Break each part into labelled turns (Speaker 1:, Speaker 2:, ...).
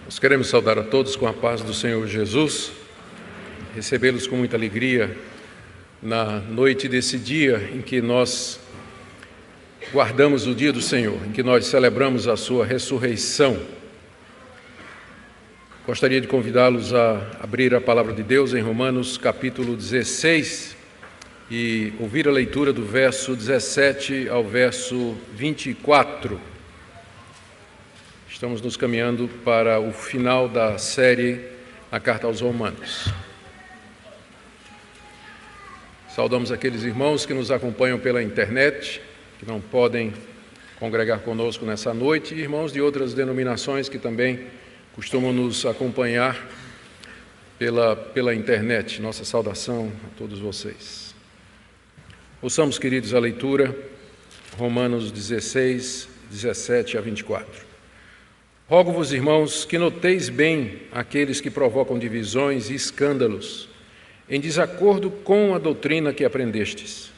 Speaker 1: Nós queremos saudar a todos com a paz do Senhor Jesus, recebê-los com muita alegria na noite desse dia em que nós guardamos o dia do Senhor, em que nós celebramos a sua ressurreição. Gostaria de convidá-los a abrir a palavra de Deus em Romanos capítulo 16 e ouvir a leitura do verso 17 ao verso 24. Estamos nos caminhando para o final da série A Carta aos Romanos. Saudamos aqueles irmãos que nos acompanham pela internet, que não podem congregar conosco nessa noite, e irmãos de outras denominações que também costumam nos acompanhar pela internet. Nossa saudação a todos vocês. Ouçamos, queridos, a leitura, Romanos 16, 17 a 24. Rogo-vos, irmãos, que noteis bem aqueles que provocam divisões e escândalos, em desacordo com a doutrina que aprendestes.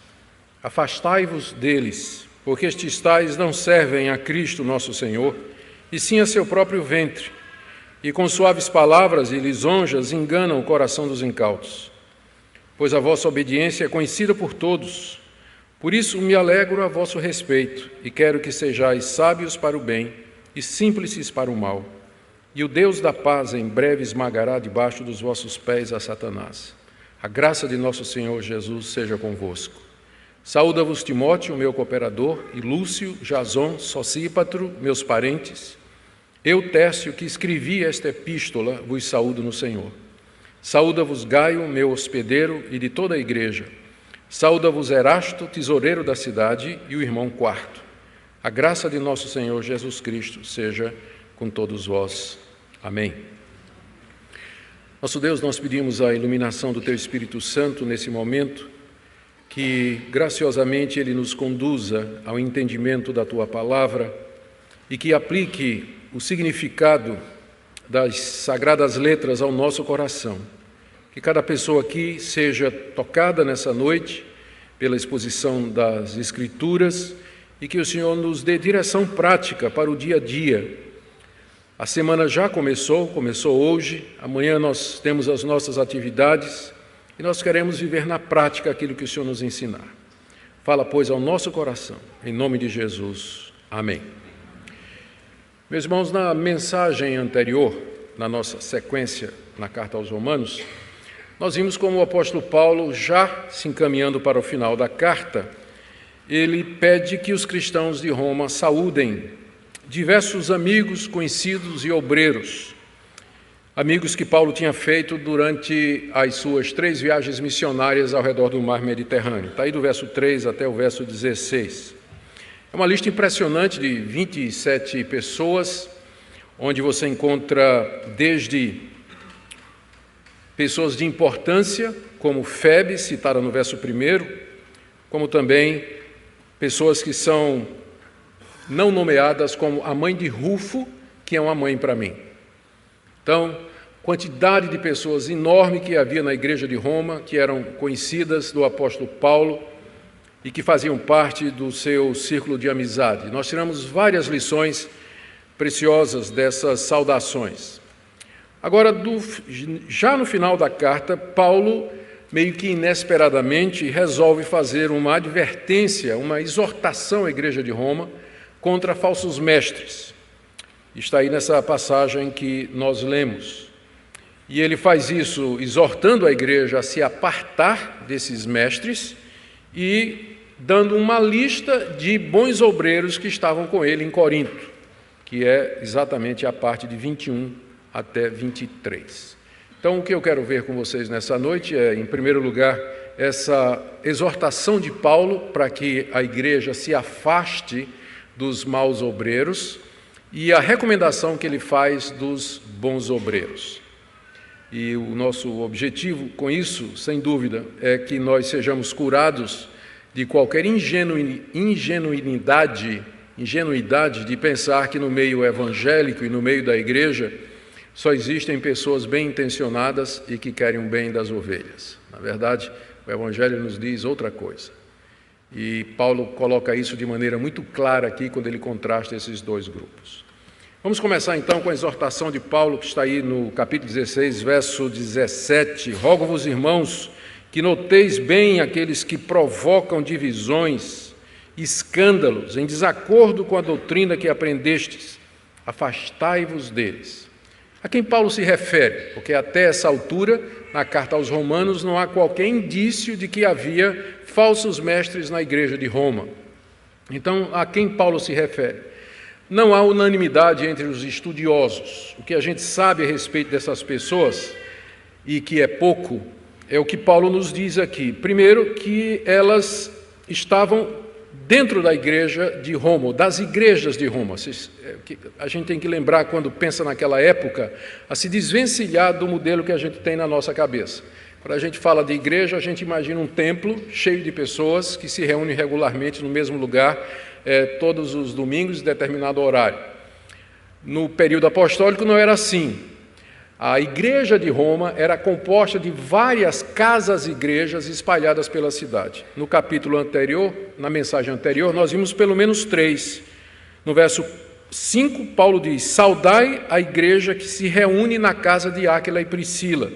Speaker 1: Afastai-vos deles, porque estes tais não servem a Cristo nosso Senhor, e sim a seu próprio ventre, e com suaves palavras e lisonjas enganam o coração dos incautos. Pois a vossa obediência é conhecida por todos. Por isso me alegro a vosso respeito, e quero que sejais sábios para o bem, e simples para o mal, e o Deus da paz em breve esmagará debaixo dos vossos pés a Satanás. A graça de nosso Senhor Jesus seja convosco. Saúda-vos Timóteo, meu cooperador, e Lúcio, Jason, Sosípatro, meus parentes. Eu, Tércio, que escrevi esta epístola, vos saúdo no Senhor. Saúda-vos Gaio, meu hospedeiro, e de toda a igreja. Saúda-vos Erasto, tesoureiro da cidade, e o irmão Quarto. A graça de nosso Senhor Jesus Cristo seja com todos vós. Amém. Nosso Deus, nós pedimos a iluminação do Teu Espírito Santo nesse momento, que graciosamente Ele nos conduza ao entendimento da Tua Palavra e que aplique o significado das sagradas letras ao nosso coração. Que cada pessoa aqui seja tocada nessa noite pela exposição das Escrituras e que o Senhor nos dê direção prática para o dia a dia. A semana já começou hoje, amanhã nós temos as nossas atividades e nós queremos viver na prática aquilo que o Senhor nos ensinar. Fala, pois, ao nosso coração, em nome de Jesus. Amém. Meus irmãos, na mensagem anterior, na nossa sequência na Carta aos Romanos, nós vimos como o apóstolo Paulo, já se encaminhando para o final da carta, ele pede que os cristãos de Roma saúdem diversos amigos, conhecidos e obreiros, amigos que Paulo tinha feito durante as suas 3 viagens missionárias ao redor do mar Mediterrâneo. Está aí do verso 3 até o verso 16. É uma lista impressionante de 27 pessoas, onde você encontra desde pessoas de importância, como Febe, citada no verso 1, como também pessoas que são não nomeadas, como a mãe de Rufo, que é uma mãe para mim. Então, quantidade de pessoas enorme que havia na igreja de Roma, que eram conhecidas do apóstolo Paulo e que faziam parte do seu círculo de amizade. Nós tiramos várias lições preciosas dessas saudações. Agora, já no final da carta, Paulo, meio que inesperadamente, resolve fazer uma advertência, uma exortação à igreja de Roma contra falsos mestres. Está aí nessa passagem que nós lemos. E ele faz isso exortando a igreja a se apartar desses mestres e dando uma lista de bons obreiros que estavam com ele em Corinto, que é exatamente a parte de 21 até 23. Então, o que eu quero ver com vocês nessa noite é, em primeiro lugar, essa exortação de Paulo para que a igreja se afaste dos maus obreiros e a recomendação que ele faz dos bons obreiros. E o nosso objetivo com isso, sem dúvida, é que nós sejamos curados de qualquer ingenuidade de pensar que no meio evangélico e no meio da igreja só existem pessoas bem intencionadas e que querem o bem das ovelhas. Na verdade, o Evangelho nos diz outra coisa. E Paulo coloca isso de maneira muito clara aqui quando ele contrasta esses dois grupos. Vamos começar então com a exortação de Paulo, que está aí no capítulo 16, verso 17. Rogo-vos, irmãos, que noteis bem aqueles que provocam divisões, escândalos, em desacordo com a doutrina que aprendestes. Afastai-vos deles. A quem Paulo se refere? Porque até essa altura, na carta aos Romanos, não há qualquer indício de que havia falsos mestres na igreja de Roma. Então, a quem Paulo se refere? Não há unanimidade entre os estudiosos. O que a gente sabe a respeito dessas pessoas, e que é pouco, é o que Paulo nos diz aqui. Primeiro, que elas estavam dentro da igreja de Roma, das igrejas de Roma. A gente tem que lembrar, quando pensa naquela época, a se desvencilhar do modelo que a gente tem na nossa cabeça. Quando a gente fala de igreja, a gente imagina um templo cheio de pessoas que se reúnem regularmente no mesmo lugar, todos os domingos, em determinado horário. No período apostólico não era assim. A igreja de Roma era composta de várias casas-igrejas espalhadas pela cidade. No capítulo anterior, na mensagem anterior, nós vimos pelo menos 3. No verso 5, Paulo diz: saudai a igreja que se reúne na casa de Áquila e Priscila.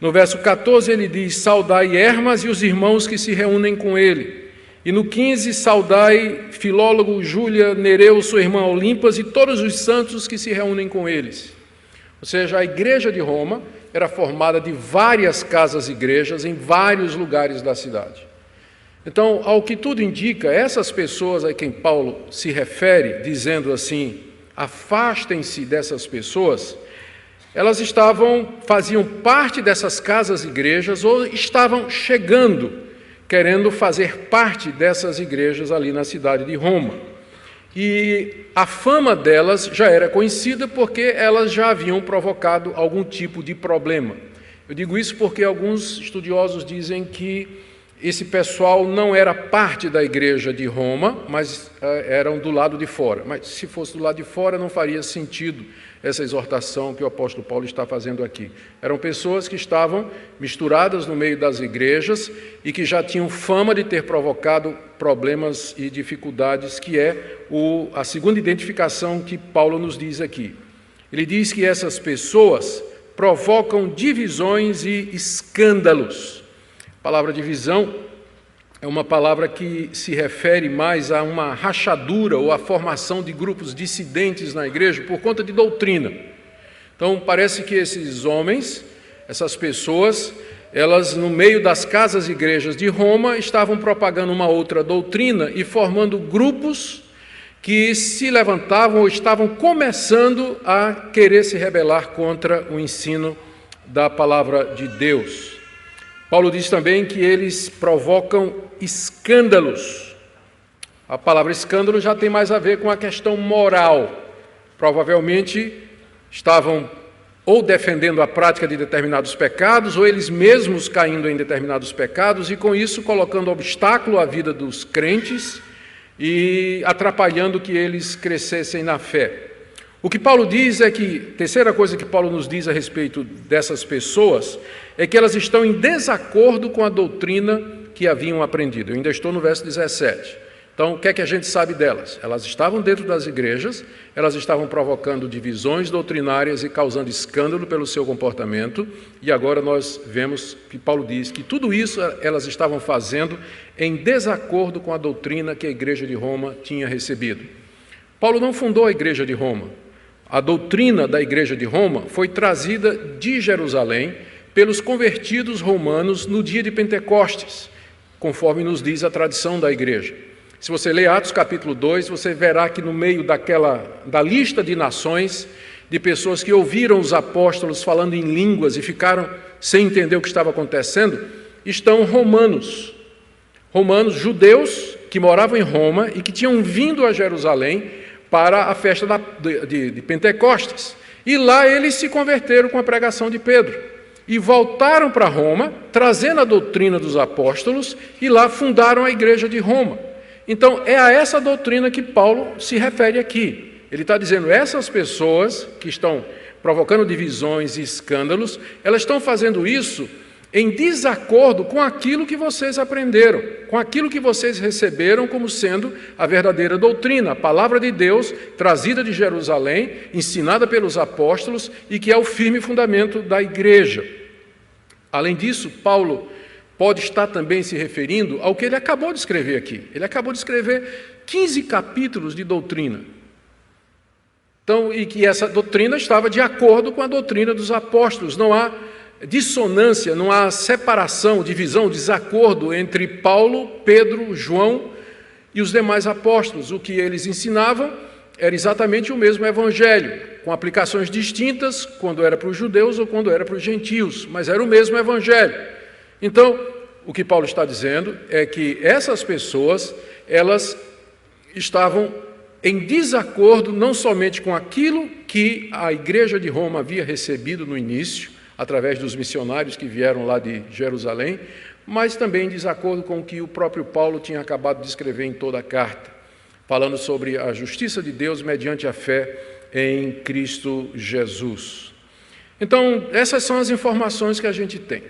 Speaker 1: No verso 14 ele diz: saudai Hermas e os irmãos que se reúnem com ele. E no 15, saudai Filólogo, Júlia, Nereu, sua irmã Olimpas e todos os santos que se reúnem com eles. Ou seja, a igreja de Roma era formada de várias casas-igrejas em vários lugares da cidade. Então, ao que tudo indica, essas pessoas a quem Paulo se refere, dizendo assim: afastem-se dessas pessoas, elas faziam parte dessas casas-igrejas ou estavam chegando, querendo fazer parte dessas igrejas ali na cidade de Roma. E a fama delas já era conhecida porque elas já haviam provocado algum tipo de problema. Eu digo isso porque alguns estudiosos dizem que esse pessoal não era parte da igreja de Roma, mas eram do lado de fora. Mas se fosse do lado de fora, não faria sentido essa exortação que o apóstolo Paulo está fazendo aqui. Eram pessoas que estavam misturadas no meio das igrejas e que já tinham fama de ter provocado problemas e dificuldades, que é a segunda identificação que Paulo nos diz aqui. Ele diz que essas pessoas provocam divisões e escândalos. A palavra divisão é uma palavra que se refere mais a uma rachadura ou a formação de grupos dissidentes na igreja por conta de doutrina. Então, parece que esses homens, essas pessoas, elas, no meio das casas-igrejas de Roma, estavam propagando uma outra doutrina e formando grupos que se levantavam ou estavam começando a querer se rebelar contra o ensino da palavra de Deus. Paulo diz também que eles provocam escândalos. A palavra escândalo já tem mais a ver com a questão moral. Provavelmente estavam ou defendendo a prática de determinados pecados, ou eles mesmos caindo em determinados pecados, e com isso colocando obstáculo à vida dos crentes e atrapalhando que eles crescessem na fé. O que Paulo diz é que, terceira coisa que Paulo nos diz a respeito dessas pessoas, é que elas estão em desacordo com a doutrina que haviam aprendido. Eu ainda estou no verso 17. Então, o que é que a gente sabe delas? Elas estavam dentro das igrejas, elas estavam provocando divisões doutrinárias e causando escândalo pelo seu comportamento, e agora nós vemos que Paulo diz que tudo isso elas estavam fazendo em desacordo com a doutrina que a igreja de Roma tinha recebido. Paulo não fundou a igreja de Roma. A doutrina da igreja de Roma foi trazida de Jerusalém pelos convertidos romanos no dia de Pentecostes, conforme nos diz a tradição da igreja. Se você ler Atos capítulo 2, você verá que no meio da lista de nações, de pessoas que ouviram os apóstolos falando em línguas e ficaram sem entender o que estava acontecendo, estão romanos, judeus que moravam em Roma e que tinham vindo a Jerusalém para a festa de Pentecostes. E lá eles se converteram com a pregação de Pedro. E voltaram para Roma, trazendo a doutrina dos apóstolos, e lá fundaram a igreja de Roma. Então, é a essa doutrina que Paulo se refere aqui. Ele está dizendo, essas pessoas que estão provocando divisões e escândalos, elas estão fazendo isso em desacordo com aquilo que vocês aprenderam, com aquilo que vocês receberam como sendo a verdadeira doutrina, a palavra de Deus trazida de Jerusalém, ensinada pelos apóstolos e que é o firme fundamento da igreja. Além disso, Paulo pode estar também se referindo ao que ele acabou de escrever aqui. Ele acabou de escrever 15 capítulos de doutrina. Então, e que essa doutrina estava de acordo com a doutrina dos apóstolos. Não há dissonância, não há separação, divisão, desacordo entre Paulo, Pedro, João e os demais apóstolos. O que eles ensinavam era exatamente o mesmo evangelho, com aplicações distintas quando era para os judeus ou quando era para os gentios, mas era o mesmo evangelho. Então, o que Paulo está dizendo é que essas pessoas, elas estavam em desacordo não somente com aquilo que a igreja de Roma havia recebido no início, através dos missionários que vieram lá de Jerusalém, mas também em desacordo com o que o próprio Paulo tinha acabado de escrever em toda a carta, falando sobre a justiça de Deus mediante a fé em Cristo Jesus. Então, essas são as informações que a gente tem.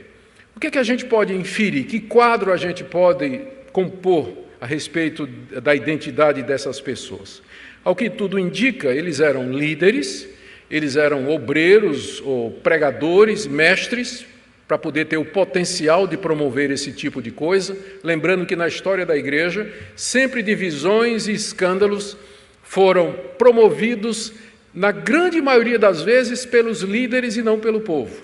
Speaker 1: O que é que a gente pode inferir? Que quadro a gente pode compor a respeito da identidade dessas pessoas? Ao que tudo indica, eles eram líderes, eles eram obreiros ou pregadores, mestres, para poder ter o potencial de promover esse tipo de coisa. Lembrando que na história da igreja, sempre divisões e escândalos foram promovidos, na grande maioria das vezes, pelos líderes e não pelo povo.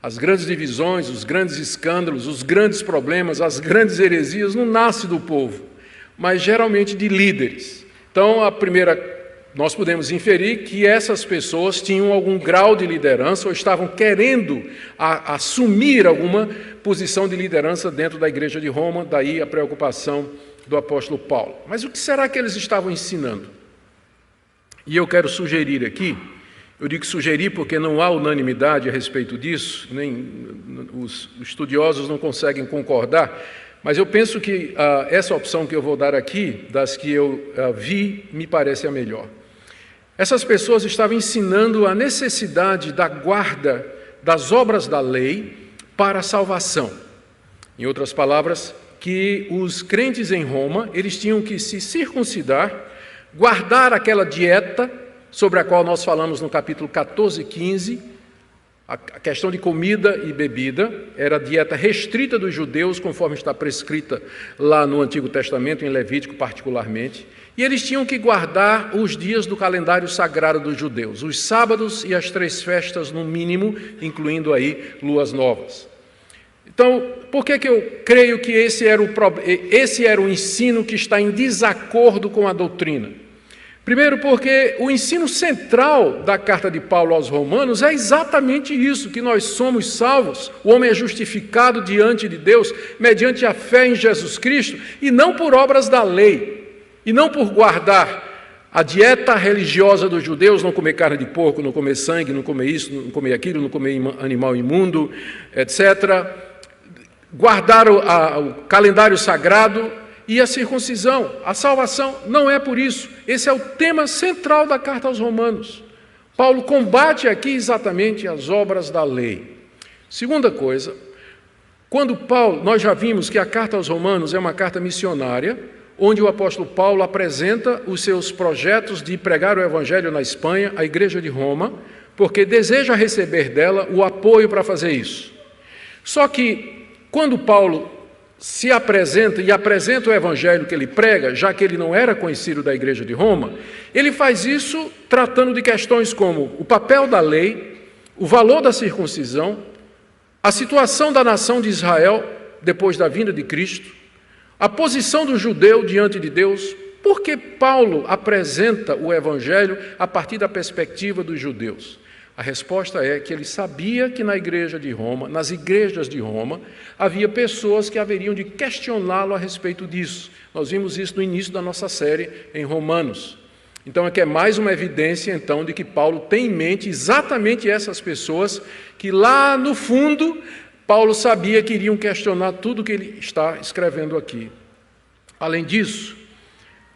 Speaker 1: As grandes divisões, os grandes escândalos, os grandes problemas, as grandes heresias não nascem do povo, mas geralmente de líderes. Então, nós podemos inferir que essas pessoas tinham algum grau de liderança ou estavam querendo assumir alguma posição de liderança dentro da igreja de Roma, daí a preocupação do apóstolo Paulo. Mas o que será que eles estavam ensinando? E eu quero sugerir aqui, eu digo sugerir porque não há unanimidade a respeito disso, nem os estudiosos não conseguem concordar, mas eu penso que essa opção que eu vou dar aqui, das que eu vi, me parece a melhor. Essas pessoas estavam ensinando a necessidade da guarda das obras da lei para a salvação. Em outras palavras, que os crentes em Roma, eles tinham que se circuncidar, guardar aquela dieta sobre a qual nós falamos no capítulo 14 e 15, a questão de comida e bebida, era a dieta restrita dos judeus, conforme está prescrita lá no Antigo Testamento, em Levítico particularmente, e eles tinham que guardar os dias do calendário sagrado dos judeus, os sábados e as 3 festas no mínimo, incluindo aí luas novas. Então, por que eu creio que esse era o ensino que está em desacordo com a doutrina? Primeiro, porque o ensino central da carta de Paulo aos Romanos é exatamente isso, que nós somos salvos, o homem é justificado diante de Deus mediante a fé em Jesus Cristo e não por obras da lei, e não por guardar a dieta religiosa dos judeus, não comer carne de porco, não comer sangue, não comer isso, não comer aquilo, não comer animal imundo, etc. Guardar o calendário sagrado e a circuncisão. A salvação não é por isso. Esse é o tema central da carta aos Romanos. Paulo combate aqui exatamente as obras da lei. Segunda coisa, nós já vimos que a carta aos Romanos é uma carta missionária, onde o apóstolo Paulo apresenta os seus projetos de pregar o evangelho na Espanha, a igreja de Roma, porque deseja receber dela o apoio para fazer isso. Só que, quando Paulo se apresenta e apresenta o evangelho que ele prega, já que ele não era conhecido da igreja de Roma, ele faz isso tratando de questões como o papel da lei, o valor da circuncisão, a situação da nação de Israel depois da vinda de Cristo, a posição do judeu diante de Deus. Por que Paulo apresenta o evangelho a partir da perspectiva dos judeus? A resposta é que ele sabia que na igreja de Roma, nas igrejas de Roma, havia pessoas que haveriam de questioná-lo a respeito disso. Nós vimos isso no início da nossa série em Romanos. Então, aqui é mais uma evidência, então, de que Paulo tem em mente exatamente essas pessoas que lá no fundo, Paulo sabia que iriam questionar tudo que ele está escrevendo aqui. Além disso,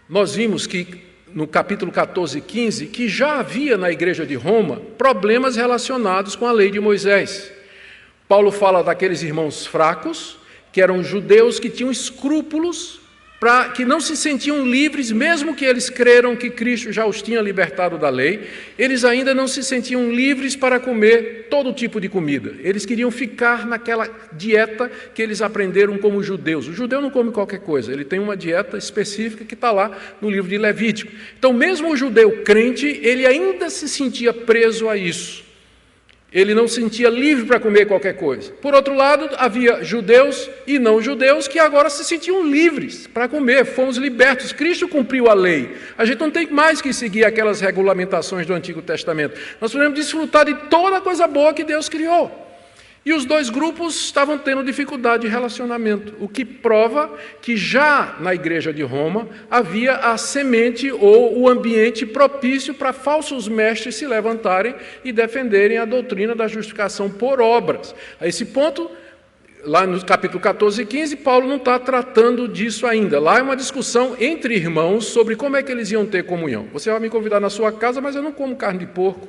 Speaker 1: nós vimos que no capítulo 14 e 15, que já havia na igreja de Roma problemas relacionados com a lei de Moisés. Paulo fala daqueles irmãos fracos, que eram judeus que tinham escrúpulos, que não se sentiam livres, mesmo que eles creram que Cristo já os tinha libertado da lei, eles ainda não se sentiam livres para comer todo tipo de comida. Eles queriam ficar naquela dieta que eles aprenderam como judeus. O judeu não come qualquer coisa, ele tem uma dieta específica que está lá no livro de Levítico. Então, mesmo o judeu crente, ele ainda se sentia preso a isso. Ele não se sentia livre para comer qualquer coisa. Por outro lado, havia judeus e não judeus que agora se sentiam livres para comer. Fomos libertos. Cristo cumpriu a lei. A gente não tem mais que seguir aquelas regulamentações do Antigo Testamento. Nós podemos desfrutar de toda a coisa boa que Deus criou. E os dois grupos estavam tendo dificuldade de relacionamento, o que prova que já na igreja de Roma havia a semente ou o ambiente propício para falsos mestres se levantarem e defenderem a doutrina da justificação por obras. A esse ponto, lá no capítulo 14 e 15, Paulo não está tratando disso ainda. Lá é uma discussão entre irmãos sobre como é que eles iam ter comunhão. Você vai me convidar na sua casa, mas eu não como carne de porco.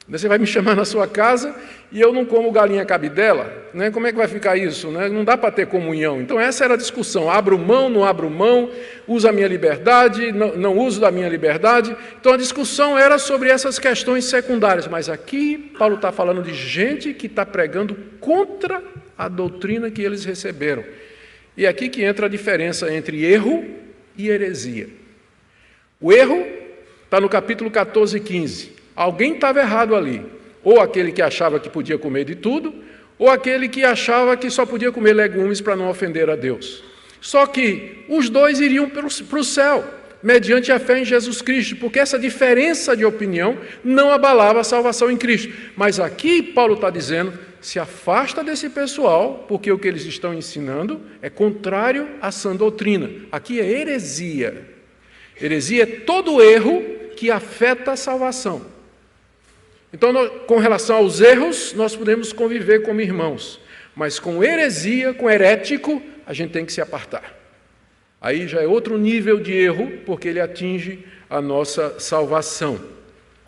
Speaker 1: Você vai me chamar na sua casa e eu não como galinha cabidela, né? Como é que vai ficar isso? Né? Não dá para ter comunhão. Então essa era a discussão, abro mão, não abro mão, uso a minha liberdade, não uso da minha liberdade. Então a discussão era sobre essas questões secundárias, mas aqui Paulo está falando de gente que está pregando contra a doutrina que eles receberam. E é aqui que entra a diferença entre erro e heresia. O erro está no capítulo 14 e 15. Alguém estava errado ali, ou aquele que achava que podia comer de tudo, ou aquele que achava que só podia comer legumes para não ofender a Deus. Só que os dois iriam para o céu, mediante a fé em Jesus Cristo, porque essa diferença de opinião não abalava a salvação em Cristo. Mas aqui Paulo está dizendo, se afasta desse pessoal, porque o que eles estão ensinando é contrário à sã doutrina. Aqui é heresia. Heresia é todo erro que afeta a salvação. Então, com relação aos erros, nós podemos conviver como irmãos, mas com heresia, com herético, a gente tem que se apartar. Aí já é outro nível de erro, porque ele atinge a nossa salvação.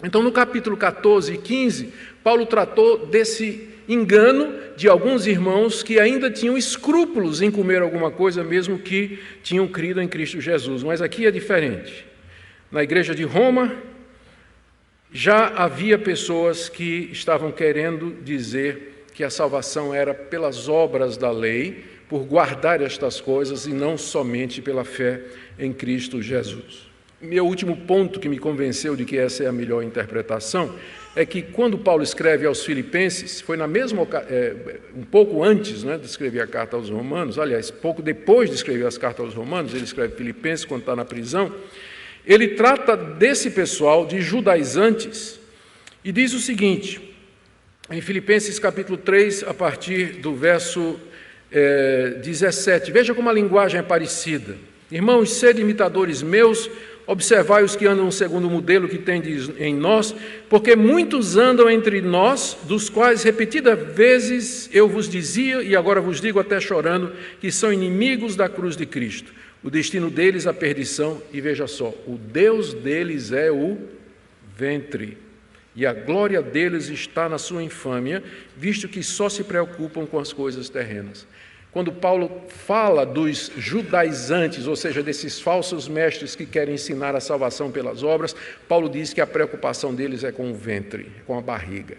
Speaker 1: Então, no capítulo 14 e 15, Paulo tratou desse engano de alguns irmãos que ainda tinham escrúpulos em comer alguma coisa, mesmo que tinham crido em Cristo Jesus. Mas aqui é diferente. Na igreja de Roma, já havia pessoas que estavam querendo dizer que a salvação era pelas obras da lei, por guardar estas coisas e não somente pela fé em Cristo Jesus. Meu último ponto que me convenceu de que essa é a melhor interpretação é que quando Paulo escreve aos Filipenses, foi na mesma um pouco antes, né, de escrever a carta aos Romanos, aliás, pouco depois de escrever as cartas aos Romanos, ele escreve Filipenses quando está na prisão. Ele trata desse pessoal de judaizantes e diz o seguinte, em Filipenses capítulo 3, a partir do verso 17, veja como a linguagem é parecida. Irmãos, sede imitadores meus, observai os que andam segundo o modelo que tendes em nós, porque muitos andam entre nós, dos quais repetidas vezes eu vos dizia, e agora vos digo até chorando, que são inimigos da cruz de Cristo. O destino deles a perdição, e veja só, o Deus deles é o ventre, e a glória deles está na sua infâmia, visto que só se preocupam com as coisas terrenas. Quando Paulo fala dos judaizantes, ou seja, desses falsos mestres que querem ensinar a salvação pelas obras, Paulo diz que a preocupação deles é com o ventre, com a barriga.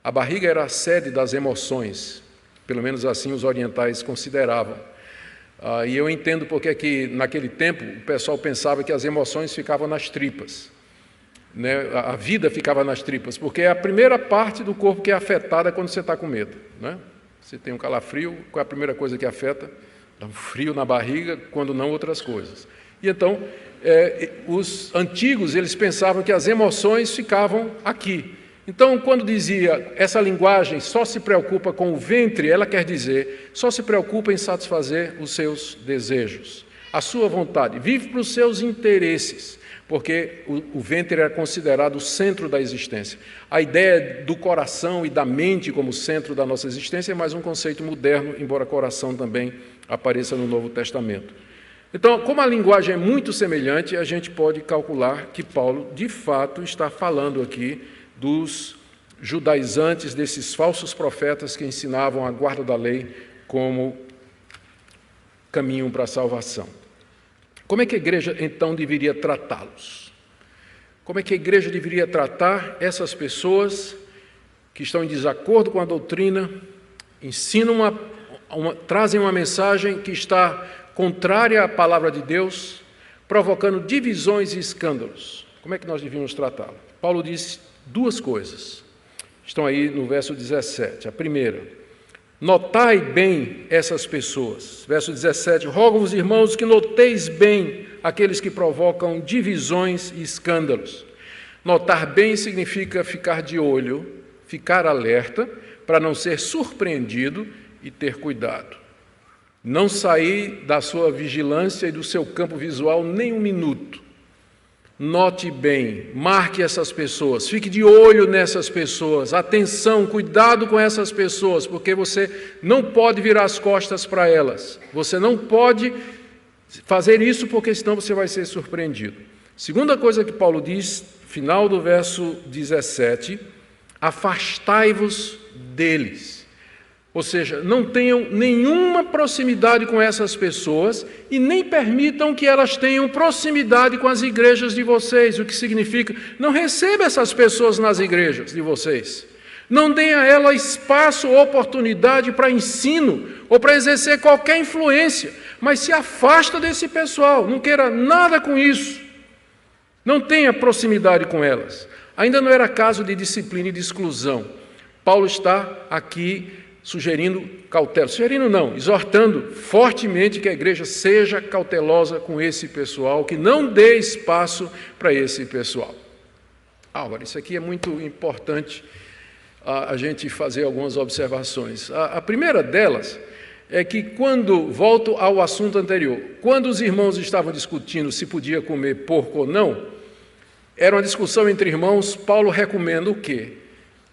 Speaker 1: A barriga era a sede das emoções, pelo menos assim os orientais consideravam. E eu entendo porque que naquele tempo o pessoal pensava que as emoções ficavam nas tripas, né? A vida ficava nas tripas, porque é a primeira parte do corpo que é afetada quando você está com medo, né? Você tem um calafrio, qual é a primeira coisa que afeta? Dá um frio na barriga, quando não outras coisas. E então, os antigos, eles pensavam que as emoções ficavam aqui. Então, quando dizia essa linguagem só se preocupa com o ventre, ela quer dizer só se preocupa em satisfazer os seus desejos, a sua vontade, vive para os seus interesses, porque o ventre era considerado o centro da existência. A ideia do coração e da mente como centro da nossa existência é mais um conceito moderno, embora coração também apareça no Novo Testamento. Então, como a linguagem é muito semelhante, a gente pode calcular que Paulo, de fato, está falando aqui dos judaizantes, desses falsos profetas que ensinavam a guarda da lei como caminho para a salvação. Como é que a igreja, então, deveria tratá-los? Como é que a igreja deveria tratar essas pessoas que estão em desacordo com a doutrina, ensinam trazem uma mensagem que está contrária à palavra de Deus, provocando divisões e escândalos? Como é que nós devíamos tratá-lo? Paulo diz duas coisas. Estão aí no verso 17. A primeira: notai bem essas pessoas. Verso 17: rogo-vos, irmãos, que noteis bem aqueles que provocam divisões e escândalos. Notar bem significa ficar de olho, ficar alerta, para não ser surpreendido e ter cuidado. Não sair da sua vigilância e do seu campo visual nem um minuto. Note bem, marque essas pessoas, fique de olho nessas pessoas, atenção, cuidado com essas pessoas, porque você não pode virar as costas para elas, você não pode fazer isso, porque senão você vai ser surpreendido. Segunda coisa que Paulo diz, final do verso 17, afastai-vos deles. Ou seja, não tenham nenhuma proximidade com essas pessoas e nem permitam que elas tenham proximidade com as igrejas de vocês, o que significa, não receba essas pessoas nas igrejas de vocês. Não deem a elas espaço ou oportunidade para ensino ou para exercer qualquer influência, mas se afasta desse pessoal, não queira nada com isso. Não tenha proximidade com elas. Ainda não era caso de disciplina e de exclusão. Paulo está aqui sugerindo cautela, exortando fortemente que a igreja seja cautelosa com esse pessoal, que não dê espaço para esse pessoal. Agora, isso aqui é muito importante a gente fazer algumas observações. A primeira delas é que volto ao assunto anterior, quando os irmãos estavam discutindo se podia comer porco ou não, era uma discussão entre irmãos, Paulo recomenda o quê?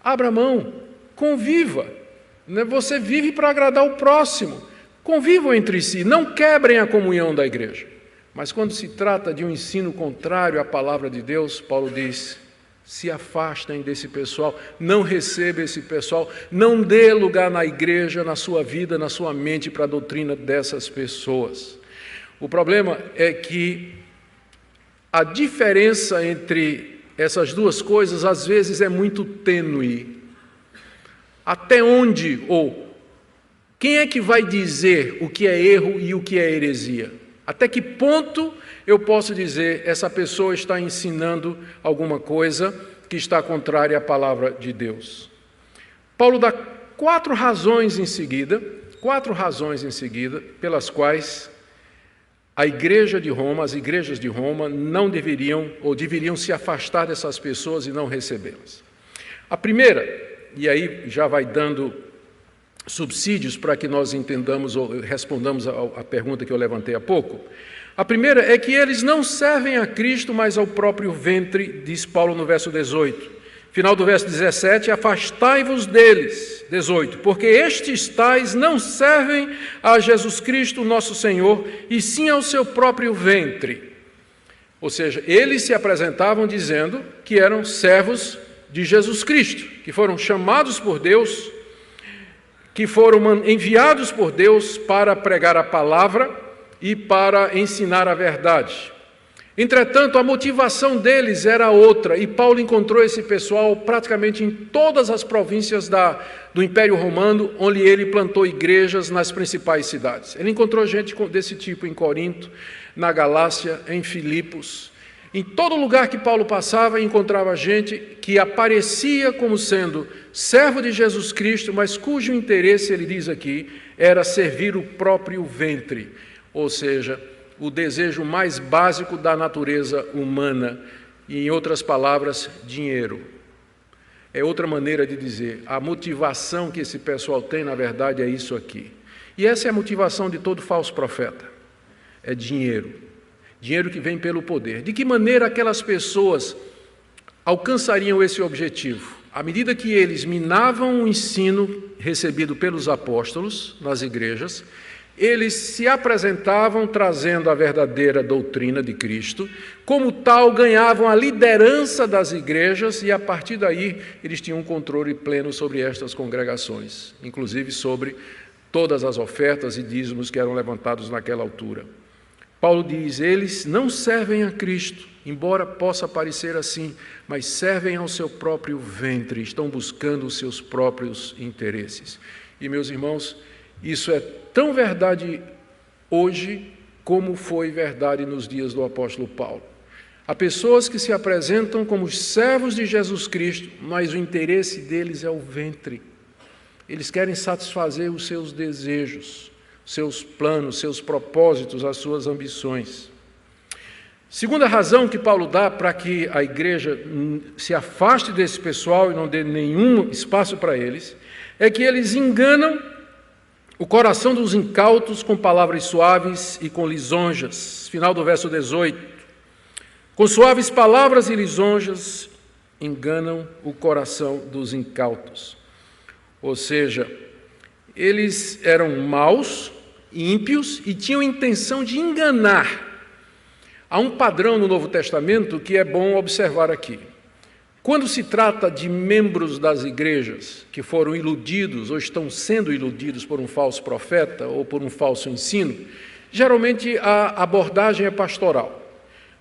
Speaker 1: Abra mão, conviva. Você vive para agradar o próximo. Convivam entre si, não quebrem a comunhão da igreja. Mas quando se trata de um ensino contrário à palavra de Deus, Paulo diz, se afastem desse pessoal, não receba esse pessoal, não dê lugar na igreja, na sua vida, na sua mente para a doutrina dessas pessoas. O problema é que a diferença entre essas duas coisas às vezes é muito tênue. Até onde, ou quem é que vai dizer o que é erro e o que é heresia? Até que ponto eu posso dizer essa pessoa está ensinando alguma coisa que está contrária à palavra de Deus? Paulo dá quatro razões em seguida, pelas quais a igreja de Roma, as igrejas de Roma não deveriam ou deveriam se afastar dessas pessoas e não recebê-las. A primeira, e aí já vai dando subsídios para que nós entendamos ou respondamos à pergunta que eu levantei há pouco. A primeira é que eles não servem a Cristo, mas ao próprio ventre, diz Paulo no verso 18. Final do verso 17, afastai-vos deles, 18, porque estes tais não servem a Jesus Cristo, nosso Senhor, e sim ao seu próprio ventre. Ou seja, eles se apresentavam dizendo que eram servos de Jesus Cristo, que foram chamados por Deus, que foram enviados por Deus para pregar a palavra e para ensinar a verdade. Entretanto, a motivação deles era outra, e Paulo encontrou esse pessoal praticamente em todas as províncias do Império Romano, onde ele plantou igrejas nas principais cidades. Ele encontrou gente desse tipo em Corinto, na Galácia, em Filipos. Em todo lugar que Paulo passava, encontrava gente que aparecia como sendo servo de Jesus Cristo, mas cujo interesse, ele diz aqui, era servir o próprio ventre, ou seja, o desejo mais básico da natureza humana, e, em outras palavras, dinheiro. É outra maneira de dizer, a motivação que esse pessoal tem, na verdade, é isso aqui. E essa é a motivação de todo falso profeta, é dinheiro. Dinheiro que vem pelo poder. De que maneira aquelas pessoas alcançariam esse objetivo? À medida que eles minavam o ensino recebido pelos apóstolos nas igrejas, eles se apresentavam trazendo a verdadeira doutrina de Cristo, como tal ganhavam a liderança das igrejas e a partir daí eles tinham um controle pleno sobre estas congregações, inclusive sobre todas as ofertas e dízimos que eram levantados naquela altura. Paulo diz, eles não servem a Cristo, embora possa parecer assim, mas servem ao seu próprio ventre, estão buscando os seus próprios interesses. E meus irmãos, isso é tão verdade hoje como foi verdade nos dias do apóstolo Paulo. Há pessoas que se apresentam como servos de Jesus Cristo, mas o interesse deles é o ventre. Eles querem satisfazer os seus desejos, seus planos, seus propósitos, as suas ambições. Segunda razão que Paulo dá para que a igreja se afaste desse pessoal e não dê nenhum espaço para eles, é que eles enganam o coração dos incautos com palavras suaves e com lisonjas. Final do verso 18. Com suaves palavras e lisonjas, enganam o coração dos incautos. Ou seja, eles eram maus, ímpios e tinham intenção de enganar. Há um padrão no Novo Testamento que é bom observar aqui. Quando se trata de membros das igrejas que foram iludidos ou estão sendo iludidos por um falso profeta ou por um falso ensino, geralmente a abordagem é pastoral.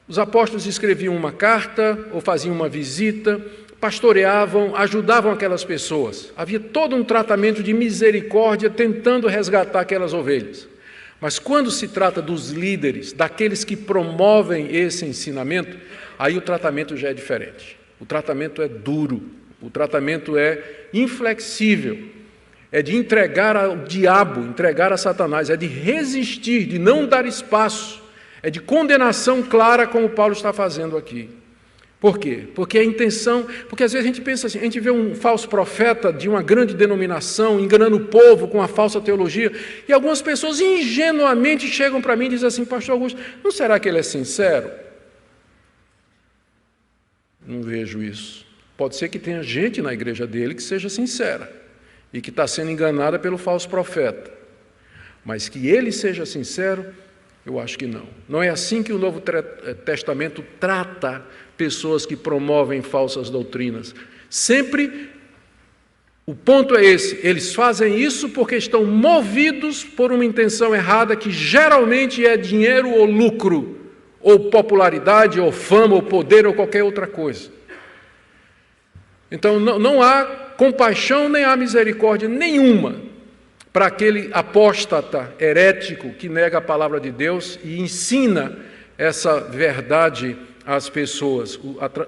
Speaker 1: Os apóstolos escreviam uma carta ou faziam uma visita, pastoreavam, ajudavam aquelas pessoas. Havia todo um tratamento de misericórdia tentando resgatar aquelas ovelhas. Mas quando se trata dos líderes, daqueles que promovem esse ensinamento, aí o tratamento já é diferente. O tratamento é duro, o tratamento é inflexível, é de entregar ao diabo, entregar a Satanás, é de resistir, de não dar espaço, é de condenação clara, como Paulo está fazendo aqui. Por quê? Porque a intenção, porque às vezes a gente pensa assim, a gente vê um falso profeta de uma grande denominação, enganando o povo com a falsa teologia, e algumas pessoas ingenuamente chegam para mim e dizem assim, pastor Augusto, não será que ele é sincero? Não vejo isso. Pode ser que tenha gente na igreja dele que seja sincera e que está sendo enganada pelo falso profeta. Mas que ele seja sincero, eu acho que não. Não é assim que o Novo Testamento trata pessoas que promovem falsas doutrinas. Sempre o ponto é esse, eles fazem isso porque estão movidos por uma intenção errada que geralmente é dinheiro ou lucro, ou popularidade, ou fama, ou poder, ou qualquer outra coisa. Então, não há compaixão, nem há misericórdia nenhuma para aquele apóstata herético que nega a palavra de Deus e ensina essa verdade às pessoas.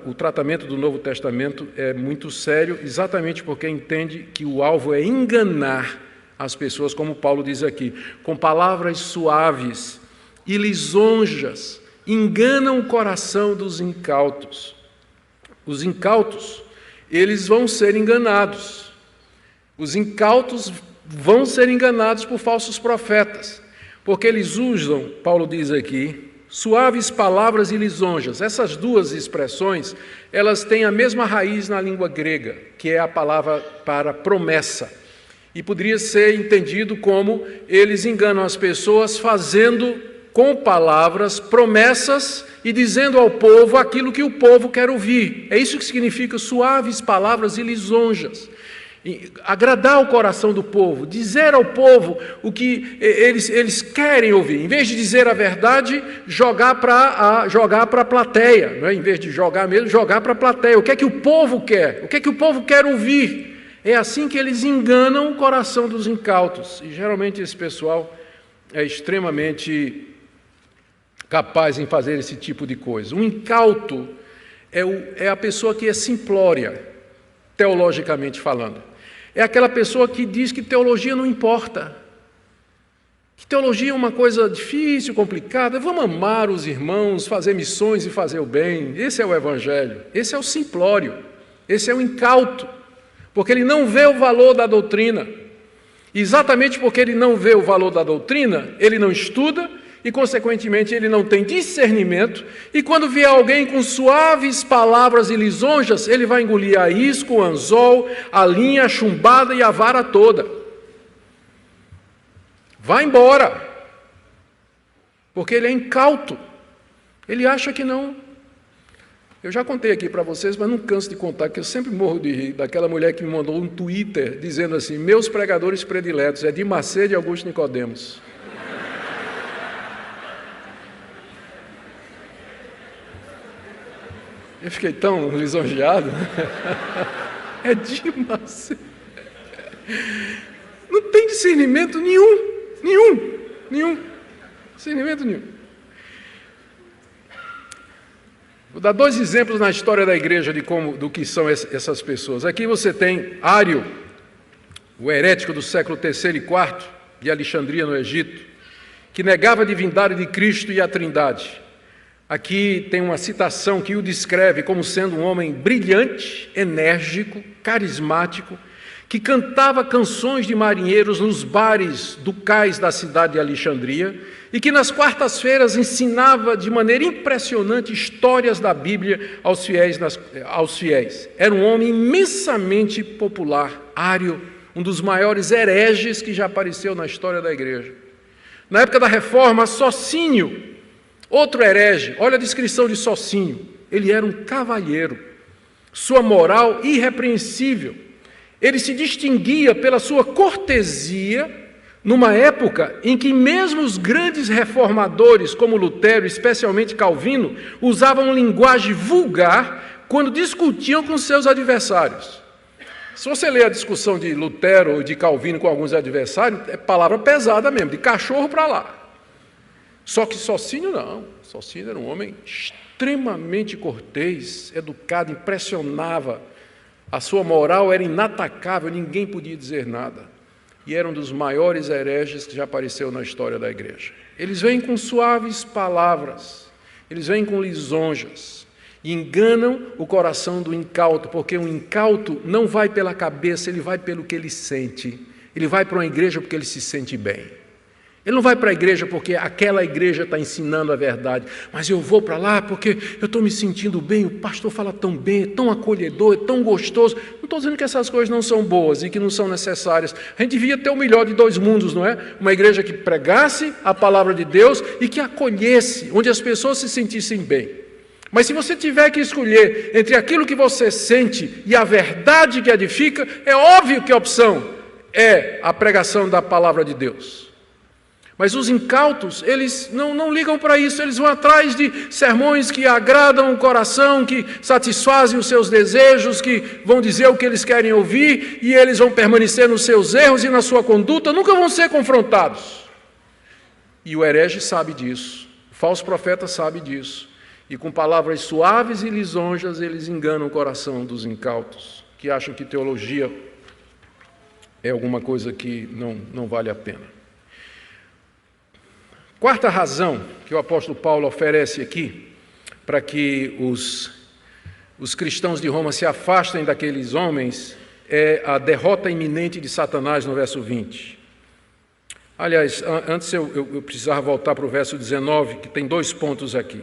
Speaker 1: O tratamento do Novo Testamento é muito sério, exatamente porque entende que o alvo é enganar as pessoas, como Paulo diz aqui, com palavras suaves e lisonjas, enganam o coração dos incautos. Os incautos, eles vão ser enganados. Os incautos vão ser enganados por falsos profetas, porque eles usam, Paulo diz aqui, suaves palavras e lisonjas. Essas duas expressões, elas têm a mesma raiz na língua grega, que é a palavra para promessa. E poderia ser entendido como eles enganam as pessoas fazendo com palavras, promessas e dizendo ao povo aquilo que o povo quer ouvir. É isso que significa suaves palavras e lisonjas. Agradar o coração do povo, dizer ao povo o que eles querem ouvir. Em vez de dizer a verdade, jogar para a plateia. Não é? Em vez de jogar mesmo, jogar para a plateia. O que é que o povo quer? O que é que o povo quer ouvir? É assim que eles enganam o coração dos incautos. E geralmente esse pessoal é extremamente capaz em fazer esse tipo de coisa. Um incauto é a pessoa que é simplória, teologicamente falando. É aquela pessoa que diz que teologia não importa, que teologia é uma coisa difícil, complicada. Vamos amar os irmãos, fazer missões e fazer o bem. Esse é o evangelho, esse é o simplório, esse é o incauto, porque ele não vê o valor da doutrina. E exatamente porque ele não vê o valor da doutrina, ele não estuda, e, consequentemente, ele não tem discernimento, e quando vier alguém com suaves palavras e lisonjas, ele vai engolir a isca, o anzol, a linha, a chumbada e a vara toda. Vá embora. Porque ele é incauto. Ele acha que não. Eu já contei aqui para vocês, mas não canso de contar, que eu sempre morro de rir daquela mulher que me mandou um Twitter dizendo assim: meus pregadores prediletos, Edir Macedo e Augusto Nicodemos. Eu fiquei tão lisonjeado. Edir Macedo. Não tem discernimento nenhum. Discernimento nenhum. Vou dar 2 exemplos na história da igreja do que são essas pessoas. Aqui você tem Ário, o herético do século III e IV, de Alexandria, no Egito, que negava a divindade de Cristo e a Trindade. Aqui tem uma citação que o descreve como sendo um homem brilhante, enérgico, carismático, que cantava canções de marinheiros nos bares do cais da cidade de Alexandria e que nas quartas-feiras ensinava de maneira impressionante histórias da Bíblia aos fiéis. Era um homem imensamente popular, Ário, um dos maiores hereges que já apareceu na história da igreja. Na época da Reforma, Sociniano, outro herege, olha a descrição de Sociniano, ele era um cavalheiro, sua moral irrepreensível. Ele se distinguia pela sua cortesia, numa época em que mesmo os grandes reformadores, como Lutero, especialmente Calvino, usavam linguagem vulgar quando discutiam com seus adversários. Se você ler a discussão de Lutero e de Calvino com alguns adversários, é palavra pesada mesmo, de cachorro para lá. Só que Sociniano não. Sociniano era um homem extremamente cortês, educado, impressionava. A sua moral era inatacável, ninguém podia dizer nada. E era um dos maiores hereges que já apareceu na história da igreja. Eles vêm com suaves palavras, eles vêm com lisonjas, e enganam o coração do incauto, porque um incauto não vai pela cabeça, ele vai pelo que ele sente. Ele vai para uma igreja porque ele se sente bem. Ele não vai para a igreja porque aquela igreja está ensinando a verdade, mas eu vou para lá porque eu estou me sentindo bem, o pastor fala tão bem, é tão acolhedor, é tão gostoso. Não estou dizendo que essas coisas não são boas e que não são necessárias. A gente devia ter o melhor de 2 mundos, não é? Uma igreja que pregasse a palavra de Deus e que acolhesse, onde as pessoas se sentissem bem. Mas se você tiver que escolher entre aquilo que você sente e a verdade que edifica, é óbvio que a opção é a pregação da palavra de Deus. Mas os incautos, eles não ligam para isso, eles vão atrás de sermões que agradam o coração, que satisfazem os seus desejos, que vão dizer o que eles querem ouvir, e eles vão permanecer nos seus erros e na sua conduta, nunca vão ser confrontados. E o herege sabe disso, o falso profeta sabe disso, e com palavras suaves e lisonjas eles enganam o coração dos incautos, que acham que teologia é alguma coisa que não vale a pena. Quarta razão que o apóstolo Paulo oferece aqui para que os cristãos de Roma se afastem daqueles homens é a derrota iminente de Satanás no verso 20. Aliás, antes eu precisava voltar para o verso 19, que tem 2 pontos aqui.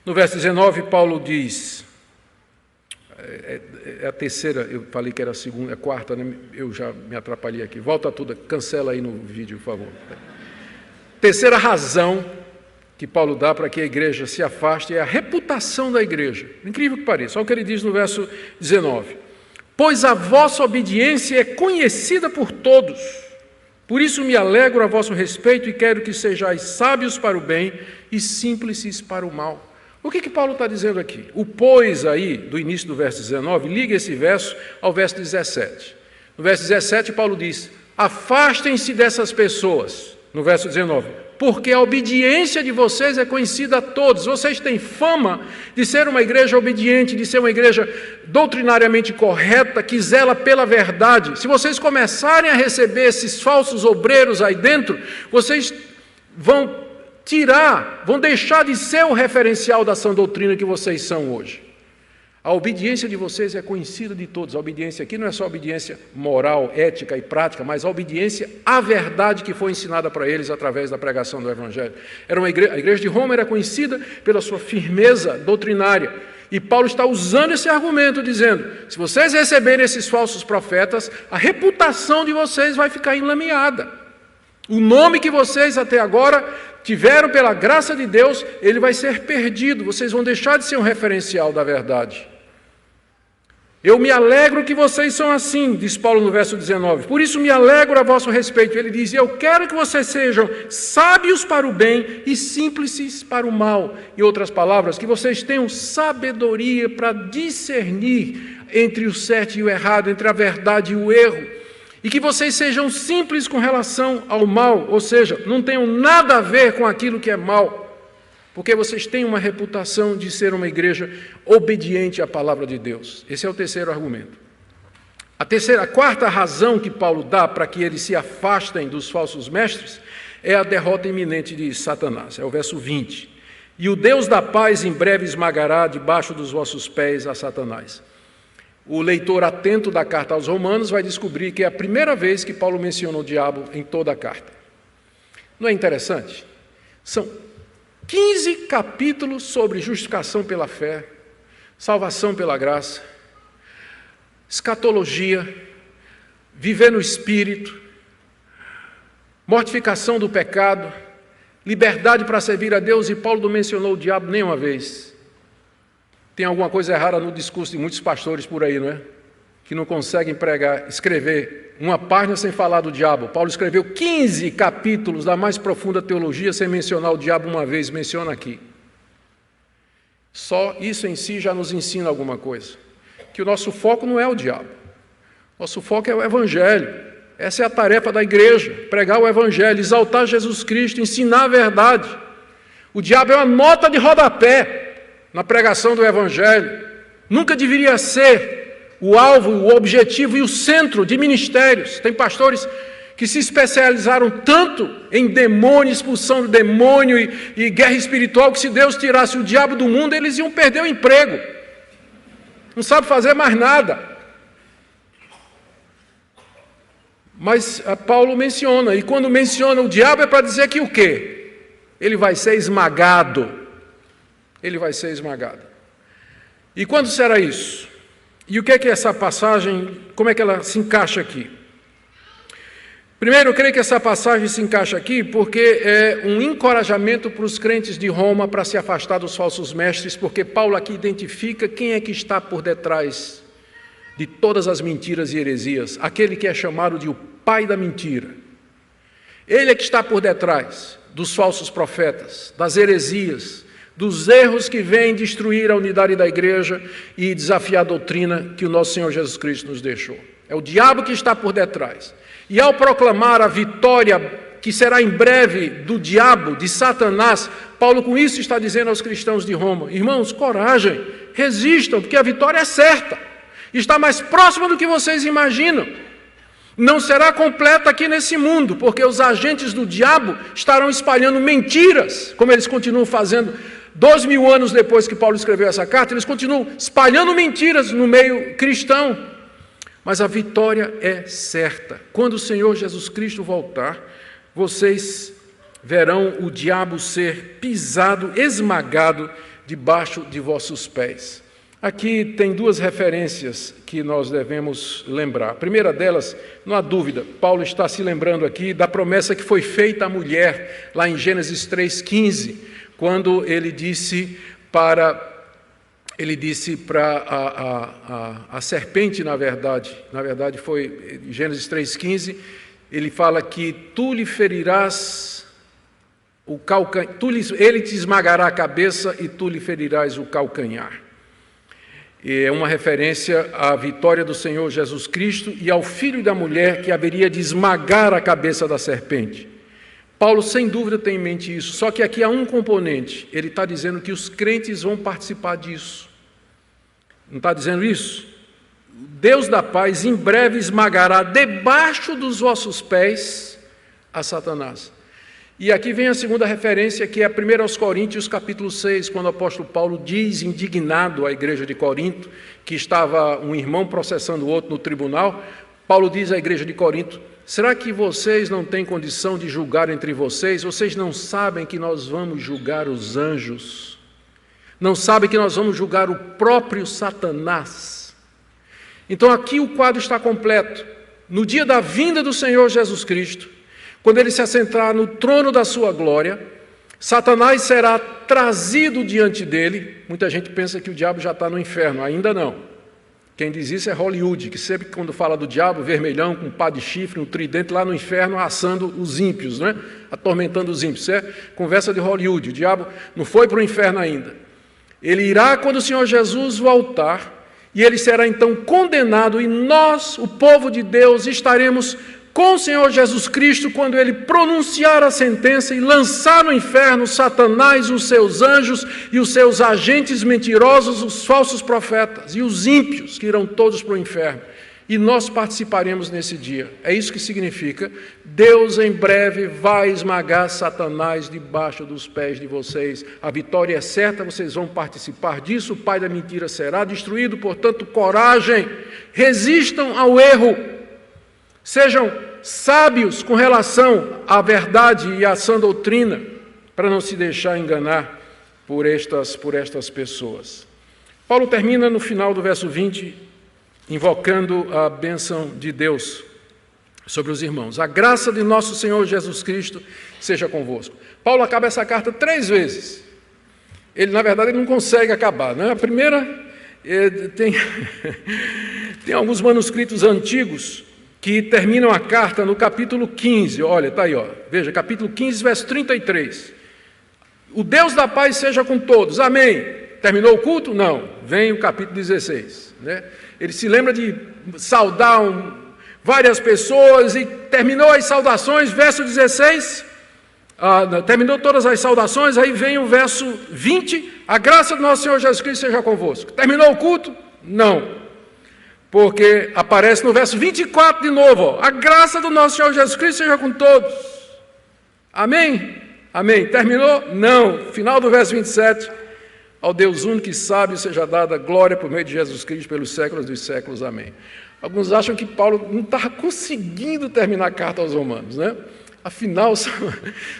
Speaker 1: No verso 19, Paulo diz, é a terceira, eu falei que era a segunda, a quarta, né? Eu já me atrapalhei aqui. Volta tudo, cancela aí no vídeo, por favor. Terceira razão que Paulo dá para que a igreja se afaste é a reputação da igreja. Incrível que pareça, olha o que ele diz no verso 19. Pois a vossa obediência é conhecida por todos, por isso me alegro a vosso respeito e quero que sejais sábios para o bem e simples para o mal. O que Paulo está dizendo aqui? O pois aí, do início do verso 19, liga esse verso ao verso 17. No verso 17, Paulo diz, afastem-se dessas pessoas. No verso 19, porque a obediência de vocês é conhecida a todos. Vocês têm fama de ser uma igreja obediente, de ser uma igreja doutrinariamente correta, que zela pela verdade. Se vocês começarem a receber esses falsos obreiros aí dentro, vocês vão deixar de ser o referencial da sã doutrina que vocês são hoje. A obediência de vocês é conhecida de todos. A obediência aqui não é só obediência moral, ética e prática, mas a obediência à verdade que foi ensinada para eles através da pregação do Evangelho. A igreja de Roma era conhecida pela sua firmeza doutrinária. E Paulo está usando esse argumento, dizendo, se vocês receberem esses falsos profetas, a reputação de vocês vai ficar enlameada. O nome que vocês até agora tiveram pela graça de Deus, ele vai ser perdido. Vocês vão deixar de ser um referencial da verdade. Eu me alegro que vocês são assim, diz Paulo no verso 19. Por isso me alegro a vosso respeito. Ele diz, eu quero que vocês sejam sábios para o bem e simples para o mal. Em outras palavras, que vocês tenham sabedoria para discernir entre o certo e o errado, entre a verdade e o erro. E que vocês sejam simples com relação ao mal, ou seja, não tenham nada a ver com aquilo que é mal. Porque vocês têm uma reputação de ser uma igreja obediente à palavra de Deus. Esse é o terceiro argumento. A quarta razão que Paulo dá para que eles se afastem dos falsos mestres é a derrota iminente de Satanás. É o verso 20. E o Deus da paz em breve esmagará debaixo dos vossos pés a Satanás. O leitor atento da carta aos Romanos vai descobrir que é a primeira vez que Paulo menciona o diabo em toda a carta. Não é interessante? São 15 capítulos sobre justificação pela fé, salvação pela graça, escatologia, viver no Espírito, mortificação do pecado, liberdade para servir a Deus, e Paulo não mencionou o diabo nenhuma vez. Tem alguma coisa errada no discurso de muitos pastores por aí, não é? Que não conseguem escrever uma página sem falar do diabo. Paulo escreveu 15 capítulos da mais profunda teologia sem mencionar o diabo uma vez, menciona aqui. Só isso em si já nos ensina alguma coisa. Que o nosso foco não é o diabo. Nosso foco é o Evangelho. Essa é a tarefa da igreja, pregar o Evangelho, exaltar Jesus Cristo, ensinar a verdade. O diabo é uma nota de rodapé na pregação do Evangelho. Nunca deveria ser o alvo, o objetivo e o centro de ministérios. Tem pastores que se especializaram tanto em demônio, expulsão do demônio e guerra espiritual, que se Deus tirasse o diabo do mundo, eles iam perder o emprego. Não sabe fazer mais nada. Mas Paulo menciona, e quando menciona o diabo é para dizer que o quê? Ele vai ser esmagado. Ele vai ser esmagado. E quando será isso? E o que é que essa passagem, como é que ela se encaixa aqui? Primeiro, eu creio que essa passagem se encaixa aqui porque é um encorajamento para os crentes de Roma para se afastar dos falsos mestres, porque Paulo aqui identifica quem é que está por detrás de todas as mentiras e heresias, aquele que é chamado de o pai da mentira. Ele é que está por detrás dos falsos profetas, das heresias, dos erros que vêm destruir a unidade da igreja e desafiar a doutrina que o nosso Senhor Jesus Cristo nos deixou. É o diabo que está por detrás. E ao proclamar a vitória que será em breve do diabo, de Satanás, Paulo com isso está dizendo aos cristãos de Roma, irmãos, coragem, resistam, porque a vitória é certa. Está mais próxima do que vocês imaginam. Não será completa aqui nesse mundo, porque os agentes do diabo estarão espalhando mentiras, como eles continuam fazendo 2000 anos depois que Paulo escreveu essa carta, eles continuam espalhando mentiras no meio cristão. Mas a vitória é certa. Quando o Senhor Jesus Cristo voltar, vocês verão o diabo ser pisado, esmagado debaixo de vossos pés. Aqui tem duas referências que nós devemos lembrar. A primeira delas, não há dúvida, Paulo está se lembrando aqui da promessa que foi feita à mulher, lá em Gênesis 3,15, quando ele disse para a serpente, na verdade foi Gênesis 3,15, ele fala que tu lhe ferirás o calcanhar, ele te esmagará a cabeça e tu lhe ferirás o calcanhar. É uma referência à vitória do Senhor Jesus Cristo e ao filho da mulher que haveria de esmagar a cabeça da serpente. Paulo, sem dúvida, tem em mente isso, só que aqui há um componente, ele está dizendo que os crentes vão participar disso. Não está dizendo isso? Deus da paz em breve esmagará debaixo dos vossos pés a Satanás. E aqui vem a segunda referência, que é 1 Coríntios capítulo 6, quando o apóstolo Paulo diz, indignado à igreja de Corinto, que estava um irmão processando o outro no tribunal, Paulo diz à igreja de Corinto, será que vocês não têm condição de julgar entre vocês? Vocês não sabem que nós vamos julgar os anjos? Não sabem que nós vamos julgar o próprio Satanás? Então aqui o quadro está completo. No dia da vinda do Senhor Jesus Cristo, quando ele se assentar no trono da sua glória, Satanás será trazido diante dele. Muita gente pensa que o diabo já está no inferno, ainda não. Quem diz isso é Hollywood, que sempre quando fala do diabo, vermelhão, com um pá de chifre, um tridente lá no inferno, assando os ímpios, né? Atormentando os ímpios. Isso é conversa de Hollywood. O diabo não foi para o inferno ainda. Ele irá quando o Senhor Jesus voltar, e ele será então condenado, e nós, o povo de Deus, estaremos com o Senhor Jesus Cristo quando ele pronunciar a sentença e lançar no inferno Satanás, os seus anjos e os seus agentes mentirosos, os falsos profetas e os ímpios, que irão todos para o inferno. E nós participaremos nesse dia. É isso que significa: Deus em breve vai esmagar Satanás debaixo dos pés de vocês. A vitória é certa, vocês vão participar disso. O pai da mentira será destruído, portanto, coragem, resistam ao erro, sejam sábios com relação à verdade e à sã doutrina, para não se deixar enganar por estas pessoas. Paulo termina no final do verso 20, invocando a bênção de Deus sobre os irmãos. A graça de nosso Senhor Jesus Cristo seja convosco. Paulo acaba essa carta 3 vezes. Ele, na verdade, ele não consegue acabar, né? A primeira, tem alguns manuscritos antigos que terminam a carta no capítulo 15, olha, está aí, ó. Veja, capítulo 15, verso 33. O Deus da paz seja com todos, amém. Terminou o culto? Não. Vem o capítulo 16, né? Ele se lembra de saudar várias pessoas e terminou as saudações, verso 16, terminou todas as saudações, aí vem o verso 20, a graça do nosso Senhor Jesus Cristo seja convosco. Terminou o culto? Não. Porque aparece no verso 24 de novo, ó, a graça do nosso Senhor Jesus Cristo seja com todos. Amém? Amém. Terminou? Não. Final do verso 27, ao Deus único e sábio seja dada glória por meio de Jesus Cristo pelos séculos dos séculos. Amém. Alguns acham que Paulo não estava conseguindo terminar a carta aos Romanos, né? Afinal,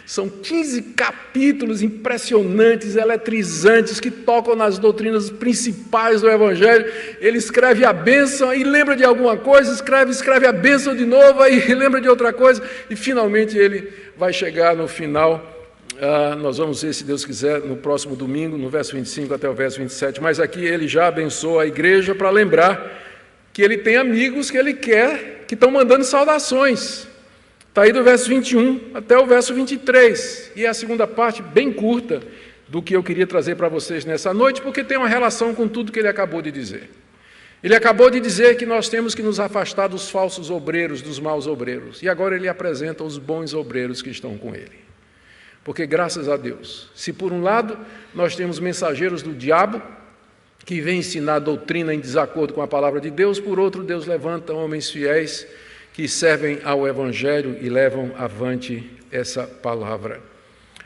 Speaker 1: são 15 capítulos impressionantes, eletrizantes, que tocam nas doutrinas principais do Evangelho. Ele escreve a bênção e lembra de alguma coisa, escreve a bênção de novo, aí lembra de outra coisa, e finalmente ele vai chegar no final. Nós vamos ver, se Deus quiser, no próximo domingo, no verso 25 até o verso 27, mas aqui ele já abençoa a igreja para lembrar que ele tem amigos que ele quer, que estão mandando saudações. Está aí do verso 21 até o verso 23, e é a segunda parte bem curta do que eu queria trazer para vocês nessa noite, porque tem uma relação com tudo que ele acabou de dizer. Ele acabou de dizer que nós temos que nos afastar dos falsos obreiros, dos maus obreiros, e agora ele apresenta os bons obreiros que estão com ele. Porque, graças a Deus, se por um lado nós temos mensageiros do diabo, que vêm ensinar doutrina em desacordo com a palavra de Deus, por outro, Deus levanta homens fiéis que servem ao Evangelho e levam avante essa palavra.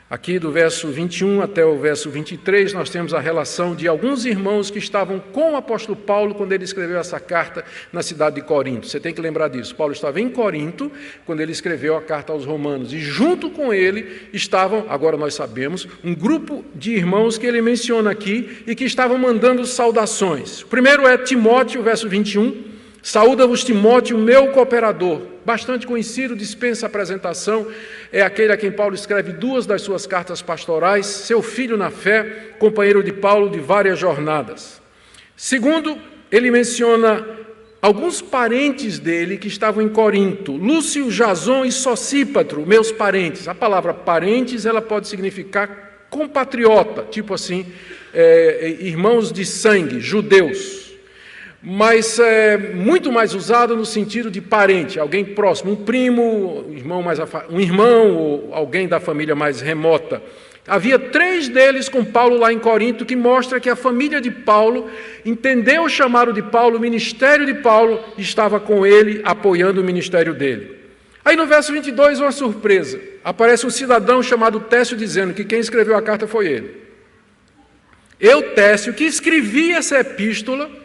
Speaker 1: Aqui do verso 21 até o verso 23, nós temos a relação de alguns irmãos que estavam com o apóstolo Paulo quando ele escreveu essa carta na cidade de Corinto. Você tem que lembrar disso. Paulo estava em Corinto quando ele escreveu a carta aos Romanos. E junto com ele estavam, agora nós sabemos, um grupo de irmãos que ele menciona aqui e que estavam mandando saudações. O primeiro é Timóteo, verso 21. Saúda-vos Timóteo, meu cooperador, bastante conhecido, dispensa apresentação, é aquele a quem Paulo escreve 2 das suas cartas pastorais, seu filho na fé, companheiro de Paulo de várias jornadas. Segundo, ele menciona alguns parentes dele que estavam em Corinto, Lúcio, Jason e Sosípatro, meus parentes. A palavra parentes, ela pode significar compatriota, tipo assim, irmãos de sangue, judeus. Mas é muito mais usado no sentido de parente, alguém próximo, um primo, um irmão ou alguém da família mais remota. Havia 3 deles com Paulo lá em Corinto, que mostra que a família de Paulo entendeu o chamado de Paulo, o ministério de Paulo estava com ele, apoiando o ministério dele. Aí no verso 22, uma surpresa, aparece um cidadão chamado Técio dizendo que quem escreveu a carta foi ele. Eu, Técio, que escrevi essa epístola,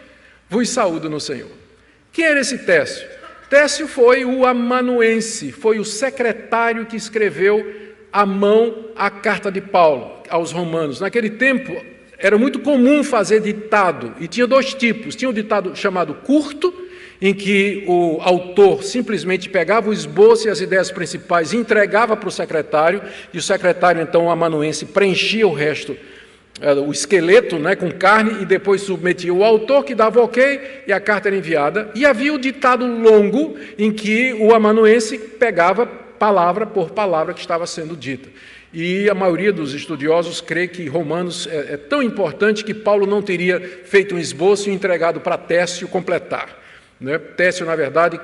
Speaker 1: vos saúdo no Senhor. Quem era esse Técio? Técio foi o amanuense, foi o secretário que escreveu à mão a carta de Paulo aos romanos. Naquele tempo, era muito comum fazer ditado, e tinha 2 tipos. Tinha um ditado chamado curto em que o autor simplesmente pegava o esboço e as ideias principais e entregava para o secretário, e o secretário, então, o amanuense, preenchia o resto, o esqueleto, né, com carne, e depois submetia o autor, que dava ok, e a carta era enviada. E havia o ditado longo, em que o amanuense pegava palavra por palavra que estava sendo dita. E a maioria dos estudiosos crê que Romanos é tão importante que Paulo não teria feito um esboço e entregado para Técio completar. Técio, na verdade,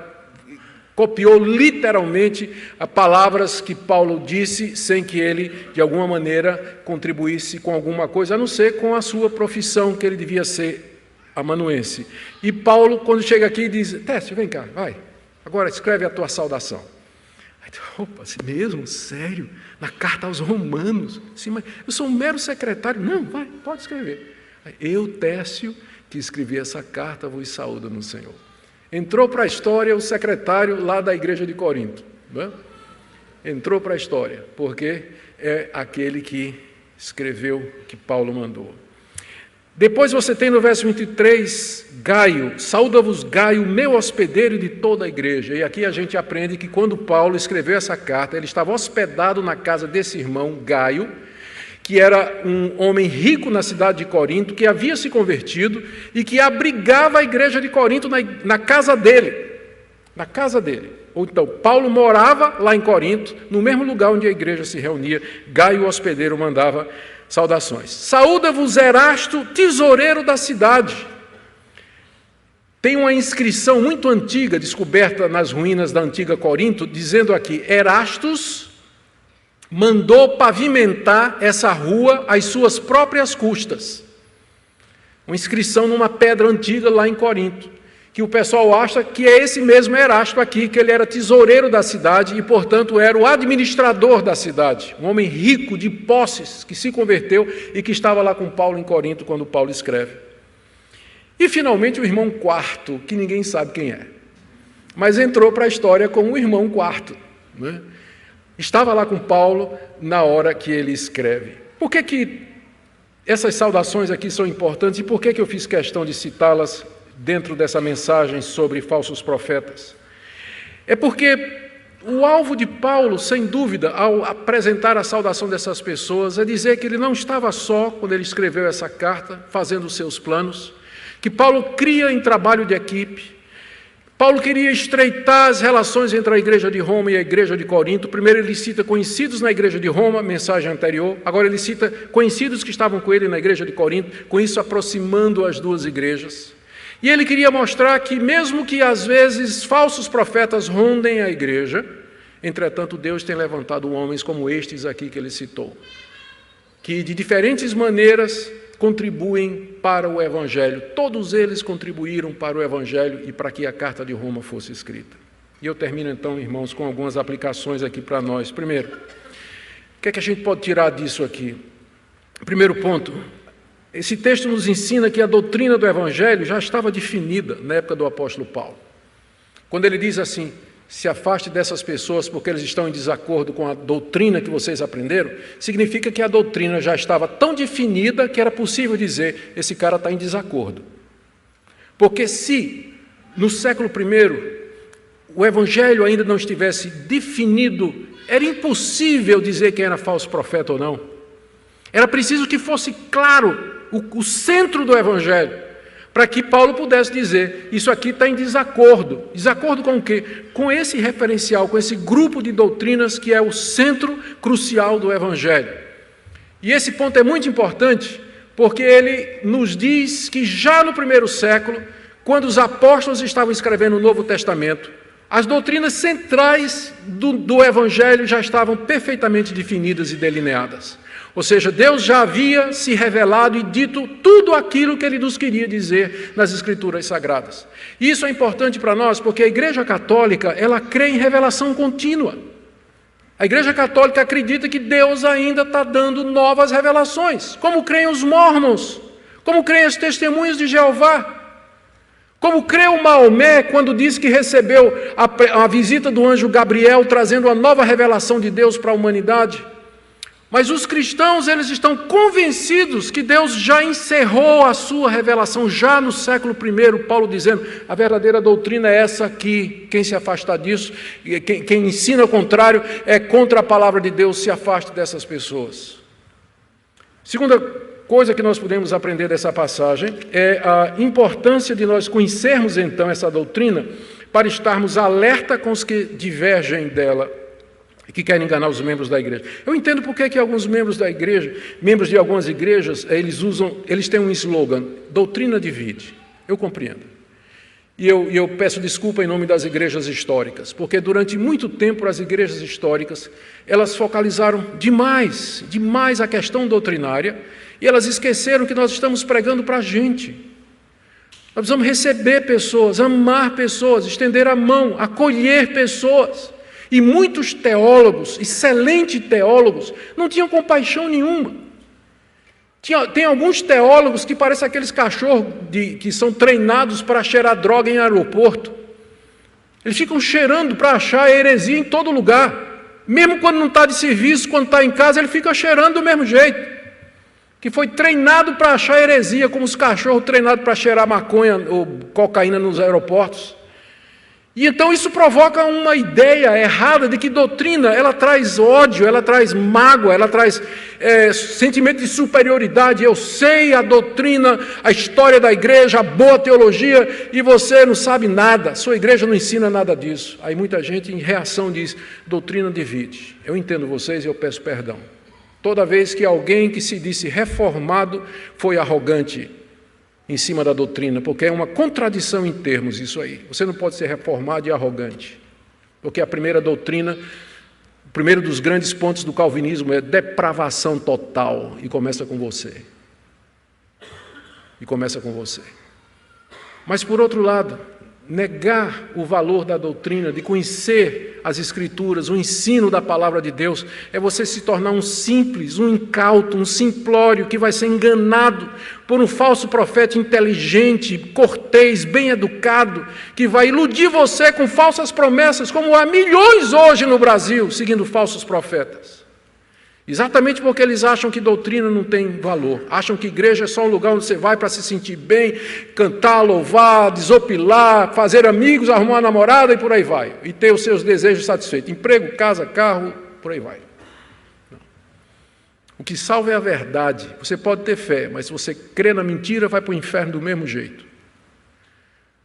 Speaker 1: copiou literalmente as palavras que Paulo disse, sem que ele, de alguma maneira, contribuísse com alguma coisa, a não ser com a sua profissão, que ele devia ser amanuense. E Paulo, quando chega aqui, diz: Técio, vem cá, vai, agora escreve a tua saudação. Aí, opa, mesmo? Sério? Na carta aos Romanos? Sim, mas eu sou um mero secretário. Não, vai, pode escrever. Eu, Técio, que escrevi essa carta, vos saúdo no Senhor. Entrou para a história o secretário lá da igreja de Corinto. Não é? Entrou para a história, porque é aquele que escreveu o que Paulo mandou. Depois você tem no verso 23, Gaio, saúda-vos Gaio, meu hospedeiro de toda a igreja. E aqui a gente aprende que quando Paulo escreveu essa carta, ele estava hospedado na casa desse irmão Gaio, que era um homem rico na cidade de Corinto, que havia se convertido e que abrigava a igreja de Corinto na casa dele. Na casa dele. Ou então, Paulo morava lá em Corinto, no mesmo lugar onde a igreja se reunia. Gaio, o hospedeiro, mandava saudações. Saúda-vos Erasto, tesoureiro da cidade. Tem uma inscrição muito antiga, descoberta nas ruínas da antiga Corinto, dizendo aqui: Erastus mandou pavimentar essa rua às suas próprias custas. Uma inscrição numa pedra antiga lá em Corinto, que o pessoal acha que é esse mesmo Erasto aqui, que ele era tesoureiro da cidade e, portanto, era o administrador da cidade, um homem rico de posses, que se converteu e que estava lá com Paulo em Corinto quando Paulo escreve. E, finalmente, o irmão Quarto, que ninguém sabe quem é, mas entrou para a história como o irmão Quarto, né? Estava lá com Paulo na hora que ele escreve. Por que essas saudações aqui são importantes e por que eu fiz questão de citá-las dentro dessa mensagem sobre falsos profetas? É porque o alvo de Paulo, sem dúvida, ao apresentar a saudação dessas pessoas, é dizer que ele não estava só, quando ele escreveu essa carta, fazendo os seus planos, que Paulo cria em trabalho de equipe. Paulo queria estreitar as relações entre a igreja de Roma e a igreja de Corinto. Primeiro ele cita conhecidos na igreja de Roma, mensagem anterior. Agora ele cita conhecidos que estavam com ele na igreja de Corinto, com isso aproximando as duas igrejas. E ele queria mostrar que, mesmo que às vezes falsos profetas rondem a igreja, entretanto Deus tem levantado homens como estes aqui que ele citou, que de diferentes maneiras contribuem para o Evangelho. Todos eles contribuíram para o Evangelho e para que a carta de Roma fosse escrita. E eu termino então, irmãos, com algumas aplicações aqui para nós. Primeiro, o que é que a gente pode tirar disso aqui? Primeiro ponto, esse texto nos ensina que a doutrina do Evangelho já estava definida na época do apóstolo Paulo. Quando ele diz assim: se afaste dessas pessoas porque eles estão em desacordo com a doutrina que vocês aprenderam, significa que a doutrina já estava tão definida que era possível dizer: esse cara está em desacordo. Porque se no século I o Evangelho ainda não estivesse definido, era impossível dizer quem era falso profeta ou não. Era preciso que fosse claro o centro do Evangelho, para que Paulo pudesse dizer: isso aqui está em desacordo. Desacordo com o quê? Com esse referencial, com esse grupo de doutrinas que é o centro crucial do Evangelho. E esse ponto é muito importante, porque ele nos diz que já no primeiro século, quando os apóstolos estavam escrevendo o Novo Testamento, as doutrinas centrais do Evangelho já estavam perfeitamente definidas e delineadas. Ou seja, Deus já havia se revelado e dito tudo aquilo que Ele nos queria dizer nas Escrituras Sagradas. E isso é importante para nós, porque a Igreja Católica, ela crê em revelação contínua. A Igreja Católica acredita que Deus ainda está dando novas revelações, como creem os mórmons, como creem as testemunhas de Jeová, como crê o Maomé quando diz que recebeu a visita do anjo Gabriel trazendo uma nova revelação de Deus para a humanidade. Mas os cristãos, eles estão convencidos que Deus já encerrou a sua revelação, já no século I, Paulo dizendo, a verdadeira doutrina é essa aqui, quem se afastar disso, quem ensina o contrário, é contra a palavra de Deus, se afaste dessas pessoas. Segunda coisa que nós podemos aprender dessa passagem é a importância de nós conhecermos então essa doutrina para estarmos alerta com os que divergem dela, que querem enganar os membros da igreja. Eu entendo porque que alguns membros da igreja, membros de algumas igrejas, eles têm um slogan, doutrina divide. Eu compreendo. E eu peço desculpa em nome das igrejas históricas, porque durante muito tempo as igrejas históricas, elas focalizaram demais a questão doutrinária, e elas esqueceram que nós estamos pregando para a gente. Nós precisamos receber pessoas, amar pessoas, estender a mão, acolher pessoas. E muitos teólogos, excelentes teólogos, não tinham compaixão nenhuma. Tem alguns teólogos que parecem aqueles cachorros que são treinados para cheirar droga em aeroporto. Eles ficam cheirando para achar heresia em todo lugar. Mesmo quando não está de serviço, quando está em casa, ele fica cheirando do mesmo jeito. Que foi treinado para achar heresia, como os cachorros treinados para cheirar maconha ou cocaína nos aeroportos. E então isso provoca uma ideia errada de que doutrina, ela traz ódio, ela traz mágoa, ela traz sentimento de superioridade. Eu sei a doutrina, a história da igreja, a boa teologia, e você não sabe nada, sua igreja não ensina nada disso. Aí muita gente em reação diz, doutrina divide. Eu entendo vocês e eu peço perdão. Toda vez que alguém que se disse reformado foi arrogante em cima da doutrina, porque é uma contradição em termos isso aí. Você não pode ser reformado e arrogante, porque a primeira doutrina, o primeiro dos grandes pontos do calvinismo é depravação total, e começa com você. E começa com você. Mas, por outro lado, negar o valor da doutrina, de conhecer as Escrituras, o ensino da palavra de Deus, é você se tornar um simples, um incauto, um simplório que vai ser enganado por um falso profeta inteligente, cortês, bem educado, que vai iludir você com falsas promessas, como há milhões hoje no Brasil, seguindo falsos profetas. Exatamente porque eles acham que doutrina não tem valor, acham que igreja é só um lugar onde você vai para se sentir bem, cantar, louvar, desopilar, fazer amigos, arrumar uma namorada e por aí vai, e ter os seus desejos satisfeitos, emprego, casa, carro, por aí vai. Não. O que salva é a verdade. Você pode ter fé, mas se você crê na mentira, vai para o inferno do mesmo jeito.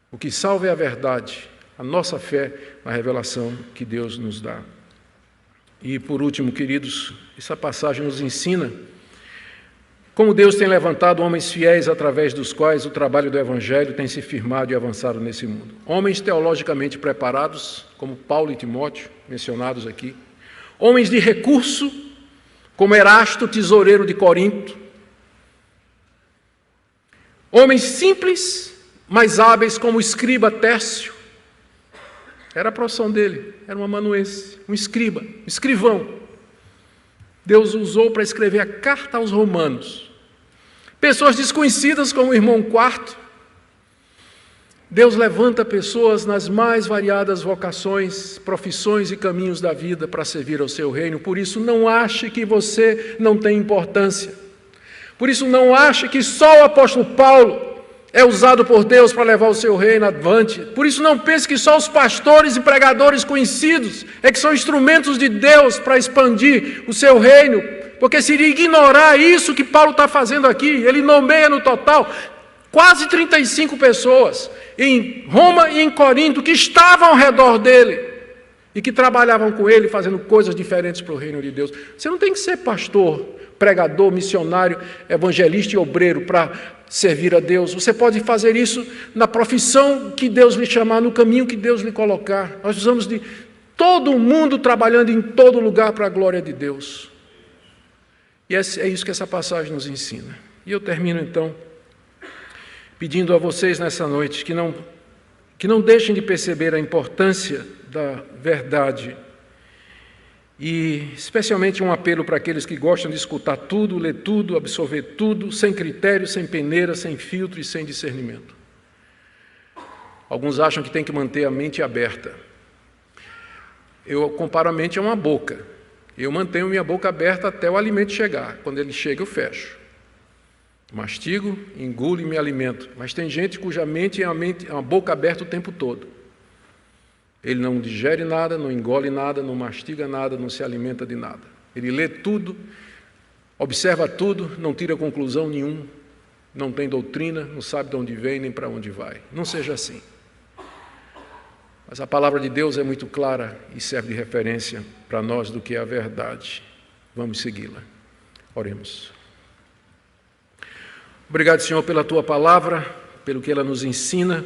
Speaker 1: O que salva é a verdade, a nossa fé na revelação que Deus nos dá. E por último, queridos, essa passagem nos ensina como Deus tem levantado homens fiéis através dos quais o trabalho do Evangelho tem se firmado e avançado nesse mundo. Homens teologicamente preparados, como Paulo e Timóteo, mencionados aqui. Homens de recurso, como Erasto, tesoureiro de Corinto. Homens simples, mas hábeis, como o escriba Tércio. Era a profissão dele, era um amanuense, um escriba, um escrivão. Deus usou para escrever a carta aos romanos. Pessoas desconhecidas como o irmão Quarto. Deus levanta pessoas nas mais variadas vocações, profissões e caminhos da vida para servir ao seu reino. Por isso, não ache que você não tem importância. Por isso, não ache que só o apóstolo Paulo é usado por Deus para levar o seu reino avante. Por isso não pense que só os pastores e pregadores conhecidos é que são instrumentos de Deus para expandir o seu reino, porque seria ignorar isso que Paulo está fazendo aqui. Ele nomeia no total quase 35 pessoas em Roma e em Corinto que estavam ao redor dele e que trabalhavam com ele fazendo coisas diferentes para o reino de Deus. Você não tem que ser pastor, pregador, missionário, evangelista e obreiro para servir a Deus. Você pode fazer isso na profissão que Deus lhe chamar, no caminho que Deus lhe colocar. Nós precisamos de todo mundo trabalhando em todo lugar para a glória de Deus. E é isso que essa passagem nos ensina. E eu termino então pedindo a vocês nessa noite que não deixem de perceber a importância da verdade. E especialmente um apelo para aqueles que gostam de escutar tudo, ler tudo, absorver tudo, sem critério, sem peneira, sem filtro e sem discernimento. Alguns acham que tem que manter a mente aberta. Eu comparo a mente a uma boca. Eu mantenho minha boca aberta até o alimento chegar. Quando ele chega, eu fecho. Mastigo, engulo e me alimento. Mas tem gente cuja mente é uma boca aberta o tempo todo. Ele não digere nada, não engole nada, não mastiga nada, não se alimenta de nada. Ele lê tudo, observa tudo, não tira conclusão nenhuma, não tem doutrina, não sabe de onde vem nem para onde vai. Não seja assim. Mas a palavra de Deus é muito clara e serve de referência para nós do que é a verdade. Vamos segui-la. Oremos. Obrigado, Senhor, pela Tua palavra, pelo que ela nos ensina.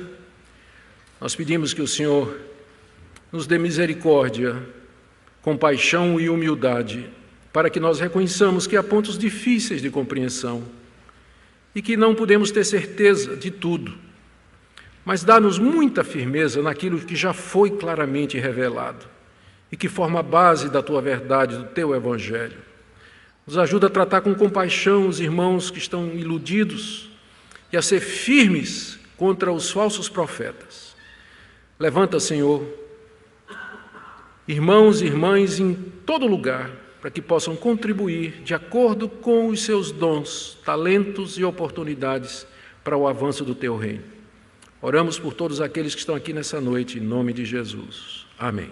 Speaker 1: Nós pedimos que o Senhor nos dê misericórdia, compaixão e humildade, para que nós reconheçamos que há pontos difíceis de compreensão e que não podemos ter certeza de tudo, mas dá-nos muita firmeza naquilo que já foi claramente revelado e que forma a base da Tua verdade, do Teu Evangelho. Nos ajuda a tratar com compaixão os irmãos que estão iludidos e a ser firmes contra os falsos profetas. Levanta, Senhor, irmãos e irmãs em todo lugar, para que possam contribuir de acordo com os seus dons, talentos e oportunidades para o avanço do Teu reino. Oramos por todos aqueles que estão aqui nessa noite, em nome de Jesus. Amém.